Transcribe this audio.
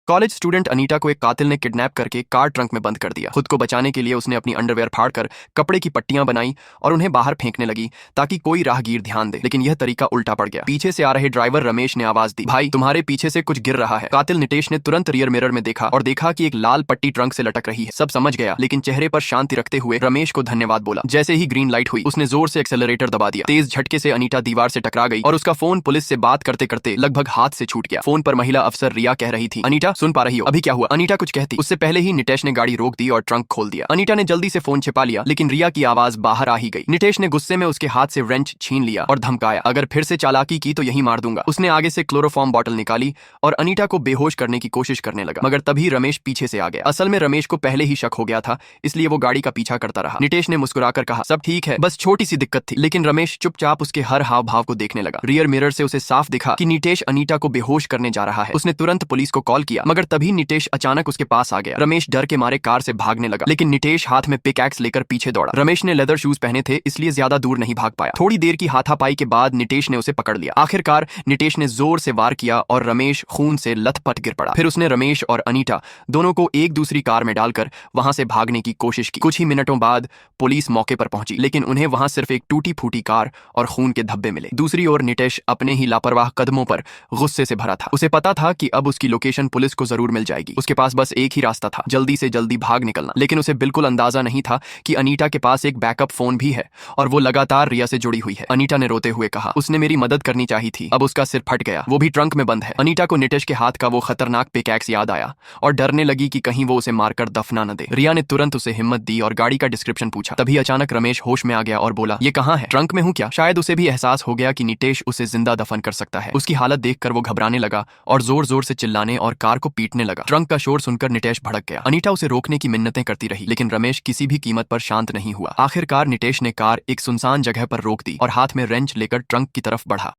College student Anita को एक कातिल ने किडनैप करके कार ट्रंक में बंद कर दिया। खुद को बचाने के लिए उसने अपनी अंडरवेयर फाड़कर कपड़े की पट्टियां बनाई और उन्हें बाहर फेंकने लगी ताकि कोई राहगीर ध्यान दे, लेकिन यह तरीका उल्टा पड़ गया। पीछे से आ रहे ड्राइवर रमेश ने आवाज दी, भाई तुम्हारे पीछे से कुछ गिर रहा है। कातिल नितेश ने तुरंत रियर मिरर में देखा और देखा कि एक लाल पट्टी ट्रंक से लटक रही है। सब समझ गया, लेकिन चेहरे पर शांति रखते हुए रमेश को धन्यवाद बोला। जैसे ही ग्रीन लाइट हुई उसने जोर से एक्सेलरेटर दबा दिया। तेज झटके से अनीटा दीवार से टकरा गई और उसका फोन पुलिस से बात करते करते लगभग हाथ से छूट गया। फोन पर महिला अफसर रिया कह रही थी, अनीटा सुन पा रही हो? अभी क्या हुआ? अनीटा कुछ कहती, उससे पहले ही नितेश ने गाड़ी रोक दी और ट्रंक खोल दिया। अनीटा ने जल्दी से फोन छिपा लिया, लेकिन रिया की आवाज बाहर आ ही गई। नितेश ने गुस्से में उसके हाथ से रेंच छीन लिया और धमकाया, अगर फिर से चालाकी की तो यही मार दूंगा। उसने आगे से क्लोरोफॉर्म बोतल निकाली और अनीटा को बेहोश करने की कोशिश करने लगा, मगर तभी रमेश पीछे से आ गया। असल में रमेश को पहले ही शक हो गया था, इसलिए वो गाड़ी का पीछा करता रहा। नितेश ने मुस्कुराकर कहा, सब ठीक है, बस छोटी सी दिक्कत थी। लेकिन रमेश चुपचाप उसके हर हाव भाव को देखने लगा। रियर मिरर से उसे साफ दिखा कि नितेश अनीटा को बेहोश करने जा रहा है। उसने तुरंत पुलिस को कॉल किया, मगर तभी नितेश अचानक उसके पास आ गया। रमेश डर के मारे कार से भागने लगा, लेकिन नितेश हाथ में पिकैक्स लेकर पीछे दौड़ा। रमेश ने लेदर शूज पहने थे, इसलिए ज्यादा दूर नहीं भाग पाया। थोड़ी देर की हाथापाई के बाद नितेश ने उसे पकड़ लिया। आखिरकार नितेश ने जोर से वार किया और रमेश खून से लथपथ गिर पड़ा। फिर उसने रमेश और अनीटा दोनों को एक दूसरी कार में डालकर वहां से भागने की कोशिश की। कुछ ही मिनटों बाद पुलिस मौके पर पहुंची, लेकिन उन्हें वहां सिर्फ एक टूटी फूटी कार और खून के धब्बे मिले। दूसरी ओर नितेश अपने ही लापरवाह कदमों पर गुस्से से भरा था। उसे पता था कि अब उसकी लोकेशन पुलिस को जरूर मिल जाएगी। उसके पास बस एक ही रास्ता था, जल्दी से जल्दी भाग निकलना। लेकिन उसे बिल्कुल अंदाजा नहीं था कि अनीटा के पास एक बैकअप फोन भी है और वो लगातार रिया से जुड़ी हुई है। अनीटा ने रोते हुए कहा, उसने मेरी मदद करनी चाहिए थी, अब उसका सिर फट गया, वो भी ट्रंक में बंद है। अनीटा को नितेश के हाथ का वो खतरनाक पिकैक्स याद आया और डरने लगी कि कहीं वो उसे मारकर दफना न दे। रिया ने तुरंत उसे हिम्मत दी और गाड़ी का डिस्क्रिप्शन पूछा। तभी अचानक रमेश होश में आ गया और बोला, ये कहाँ है? ट्रंक में हूँ क्या? शायद उसे भी एहसास हो गया कि नितेश उसे जिंदा दफन कर सकता है। उसकी हालत देखकर वो घबराने लगा और जोर जोर से चिल्लाने और कार को पीटने लगा। ट्रंक का शोर सुनकर नितेश भड़क गया। अनीटा उसे रोकने की मिन्नतें करती रही, लेकिन रमेश किसी भी कीमत पर शांत नहीं हुआ। आखिरकार नितेश ने कार एक सुनसान जगह पर रोक दी और हाथ में रेंच लेकर ट्रंक की तरफ बढ़ा।